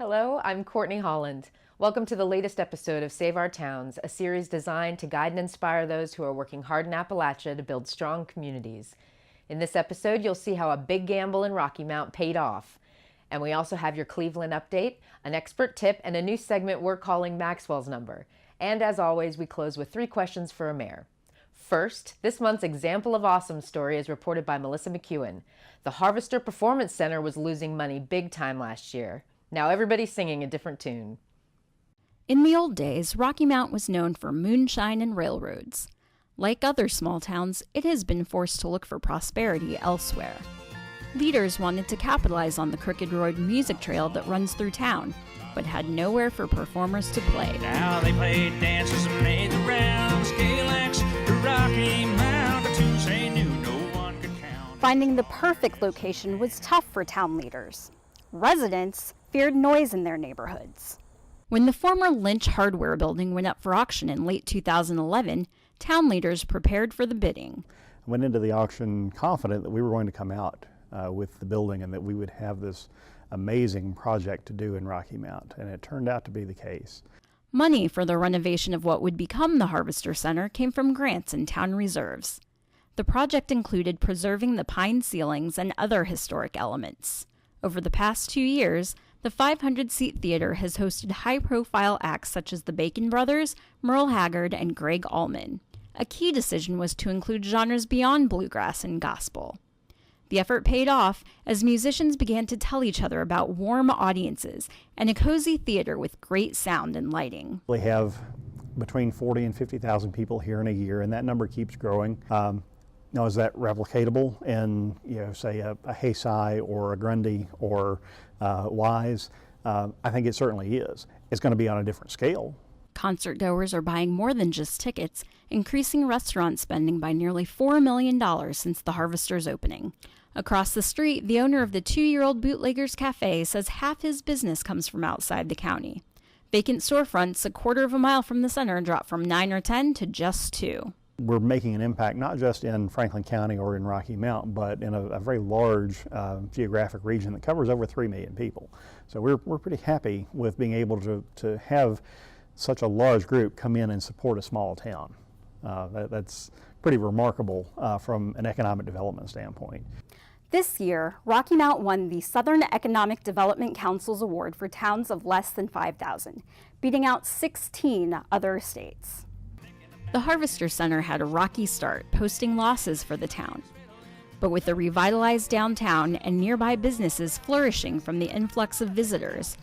Hello, I'm Courtney Holland. Welcome to the latest episode of Save Our Towns, a series designed to guide and inspire those who are working hard in Appalachia to build strong communities. In this episode, you'll see how a big gamble in Rocky Mount paid off. And we also have your Cleveland update, an expert tip, and a new segment we're calling Maxwell's Number. And as always, we close with 3 questions for a mayor. First, this month's Example of Awesome story is reported by Melissa McEwen. The Harvester Performance Center was losing money big time last year. Now everybody's singing a different tune. In the old days, Rocky Mount was known for moonshine and railroads. Like other small towns, it has been forced to look for prosperity elsewhere. Leaders wanted to capitalize on the Crooked Road music trail that runs through town, but had nowhere for performers to play. Now they played dances and made the rounds, Galax, the Rocky Mount, the tunes they knew no one could count. Finding the perfect location was tough for town leaders. Residents feared noise in their neighborhoods. When the former Lynch Hardware building went up for auction in late 2011, town leaders prepared for the bidding. I went into the auction confident that we were going to come out with the building and that we would have this amazing project to do in Rocky Mount, and it turned out to be the case. Money for the renovation of what would become the Harvester Center came from grants and town reserves. The project included preserving the pine ceilings and other historic elements. Over the past 2 years, the 500-seat theater has hosted high-profile acts such as the Bacon Brothers, Merle Haggard, and Greg Allman. A key decision was to include genres beyond bluegrass and gospel. The effort paid off as musicians began to tell each other about warm audiences and a cozy theater with great sound and lighting. We have between 40 and 50,000 people here in a year, and that number keeps growing. Now, is that replicatable in, say a Haysai or a Grundy or Wise? I think it certainly is. It's going to be on a different scale. Concert goers are buying more than just tickets, increasing restaurant spending by nearly $4 million since the Harvester's opening. Across the street, the owner of the 2-year-old Bootleggers Cafe says half his business comes from outside the county. Vacant storefronts a quarter of a mile from the center dropped from 9 or 10 to just 2. We're making an impact not just in Franklin County or in Rocky Mount, but in a very large geographic region that covers over 3 million people. So we're pretty happy with being able to have such a large group come in and support a small town. That's pretty remarkable from an economic development standpoint. This year, Rocky Mount won the Southern Economic Development Council's award for towns of less than 5,000, beating out 16 other states. The Harvester Center had a rocky start, posting losses for the town. But with a revitalized downtown and nearby businesses flourishing from the influx of visitors,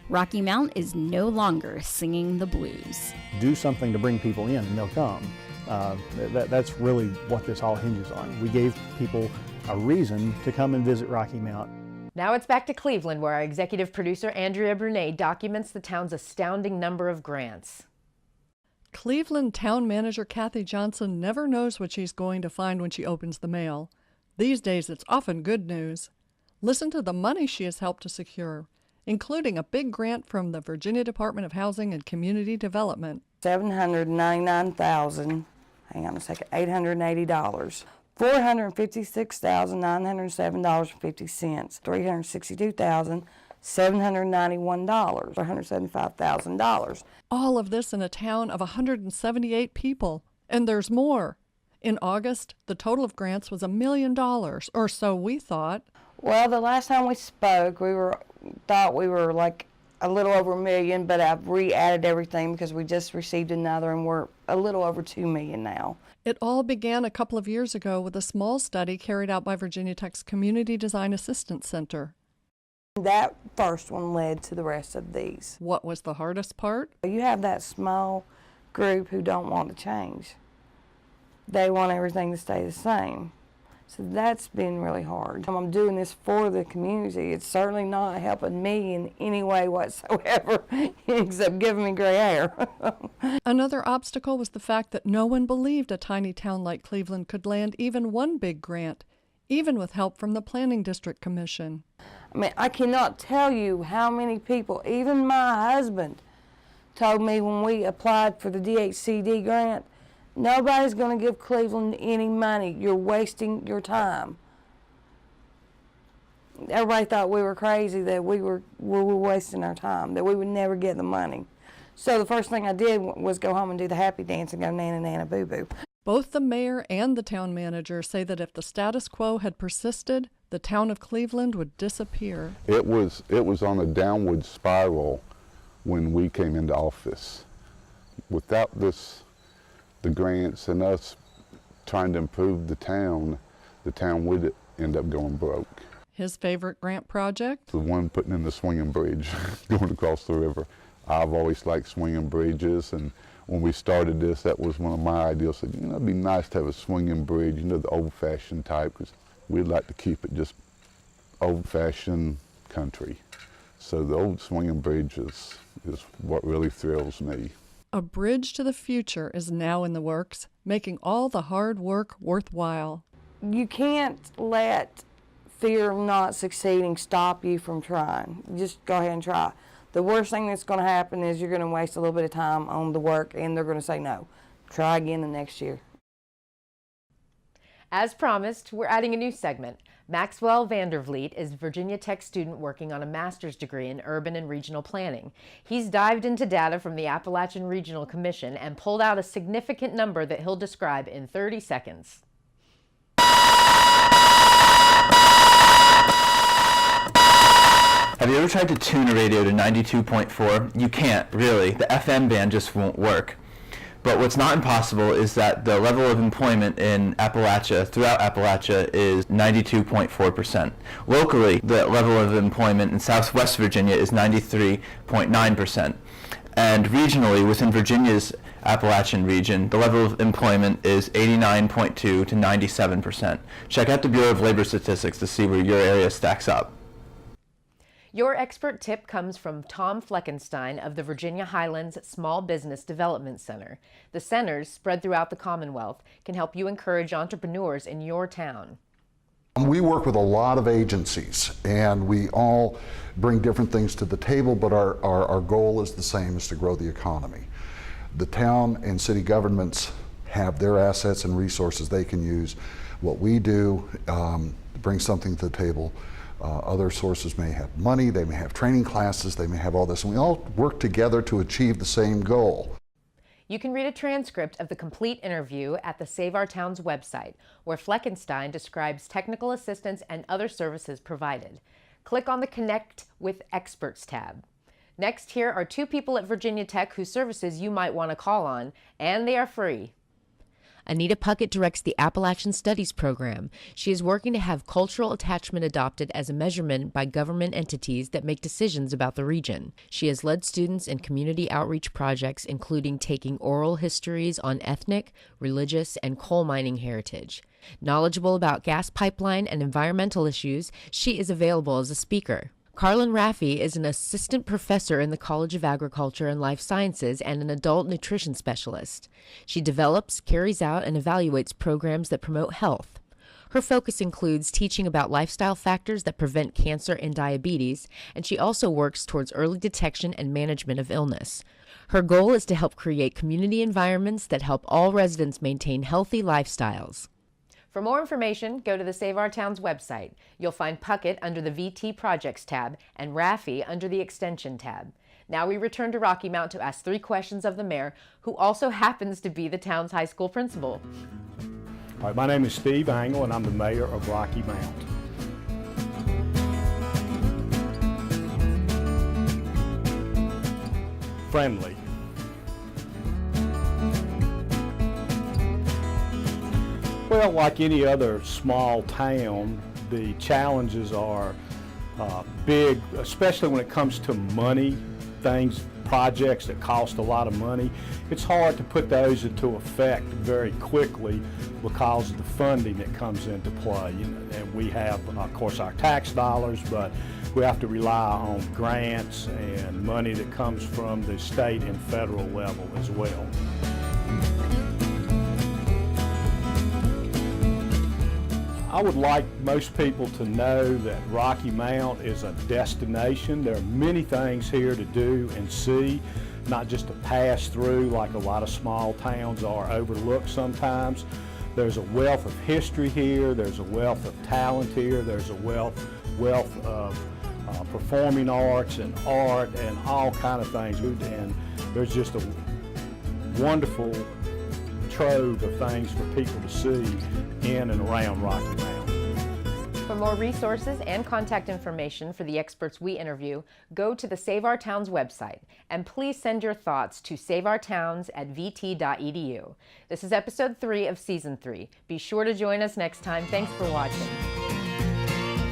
Rocky Mount is no longer singing the blues. Do something to bring people in and they'll come. That's really what this all hinges on. We gave people a reason to come and visit Rocky Mount. Now it's back to Cleveland, where our executive producer Andrea Brunet documents the town's astounding number of grants. Cleveland Town Manager Kathy Johnson never knows what she's going to find when she opens the mail. These days it's often good news. Listen to the money she has helped to secure, including a big grant from the Virginia Department of Housing and Community Development. $799,000, $880. $456,907.50, $362,791, $175,000. All of this in a town of 178 people, and there's more. In August, the total of grants was $1 million, or so we thought. Well, the last time we spoke, thought we were like a little over $1 million, but I've re-added everything because we just received another, and we're a little over $2 million now. It all began a couple of years ago with a small study carried out by Virginia Tech's Community Design Assistance Center. That first one led to the rest of these. What was the hardest part? You have that small group who don't want to change. They want everything to stay the same. So that's been really hard. I'm doing this for the community. It's certainly not helping me in any way whatsoever, except giving me gray hair. Another obstacle was the fact that no one believed a tiny town like Cleveland could land even one big grant, even with help from the Planning District Commission. I mean, I cannot tell you how many people, even my husband, told me when we applied for the DHCD grant, nobody's going to give Cleveland any money. You're wasting your time. Everybody thought we were crazy, that we were wasting our time, that we would never get the money. So the first thing I did was go home and do the happy dance and go Nana Nana Boo Boo. Both the mayor and the town manager say that if the status quo had persisted, the town of Cleveland would disappear. It was on a downward spiral when we came into office. Without the grants and us trying to improve the town would end up going broke. His favorite grant project? The one putting in the swinging bridge going across the river. I've always liked swinging bridges, and when we started this, that was one of my ideas. Said, it'd be nice to have a swinging bridge, the old-fashioned type, because we'd like to keep it just old-fashioned country. So the old swinging bridge is what really thrills me. A bridge to the future is now in the works, making all the hard work worthwhile. You can't let fear of not succeeding stop you from trying. Just go ahead and try. The worst thing that's going to happen is you're going to waste a little bit of time on the work, and they're going to say no. Try again the next year. As promised, we're adding a new segment. Maxwell Vandervliet is a Virginia Tech student working on a master's degree in urban and regional planning. He's dived into data from the Appalachian Regional Commission and pulled out a significant number that he'll describe in 30 seconds. Have you ever tried to tune a radio to 92.4? You can't, really. The FM band just won't work. But what's not impossible is that the level of employment in Appalachia, throughout Appalachia, is 92.4%. Locally, the level of employment in Southwest Virginia is 93.9%. And regionally, within Virginia's Appalachian region, the level of employment is 89.2 to 97%. Check out the Bureau of Labor Statistics to see where your area stacks up. Your expert tip comes from Tom Fleckenstein of the Virginia Highlands Small Business Development Center. The centers, spread throughout the Commonwealth, can help you encourage entrepreneurs in your town. We work with a lot of agencies, and we all bring different things to the table, but our goal is the same, is to grow the economy. The town and city governments have their assets and resources they can use. What we do, bring something to the table. Other sources may have money, they may have training classes, they may have all this, and we all work together to achieve the same goal. You can read a transcript of the complete interview at the Save Our Towns website, where Fleckenstein describes technical assistance and other services provided. Click on the Connect with Experts tab. Next, here are two people at Virginia Tech whose services you might want to call on, and they are free. Anita Puckett directs the Appalachian Studies program. She is working to have cultural attachment adopted as a measurement by government entities that make decisions about the region. She has led students in community outreach projects, including taking oral histories on ethnic, religious, and coal mining heritage. Knowledgeable about gas pipeline and environmental issues, she is available as a speaker. Carlin Raffi is an assistant professor in the College of Agriculture and Life Sciences and an adult nutrition specialist. She develops, carries out, and evaluates programs that promote health. Her focus includes teaching about lifestyle factors that prevent cancer and diabetes, and she also works towards early detection and management of illness. Her goal is to help create community environments that help all residents maintain healthy lifestyles. For more information, go to the Save Our Towns website. You'll find Puckett under the VT Projects tab and Raffi under the Extension tab. Now we return to Rocky Mount to ask 3 questions of the mayor, who also happens to be the town's high school principal. All right, my name is Steve Angle, and I'm the mayor of Rocky Mount. Friendly. Well, like any other small town, the challenges are big, especially when it comes to money, projects that cost a lot of money. It's hard to put those into effect very quickly because of the funding that comes into play. And we have, of course, our tax dollars, but we have to rely on grants and money that comes from the state and federal level as well. I would like most people to know that Rocky Mount is a destination. There are many things here to do and see, not just to pass through like a lot of small towns are overlooked sometimes. There's a wealth of history here, there's a wealth of talent here, there's a wealth wealth of performing arts and art and all kind of things. And there's just a wonderful trove of things for people to see in and around Rocky Mount. For more resources and contact information for the experts we interview, go to the Save Our Towns website, and please send your thoughts to saveourtowns@vt.edu. This is episode 3 of season 3. Be sure to join us next time. Thanks for watching.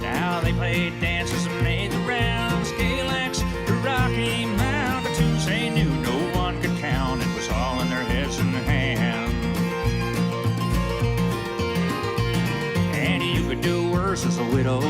Now they played dances and made the rounds, Highlands to Rocky Mount. The tunes they knew no one could count. It was all in their heads and hands. And you could do worse as a widow.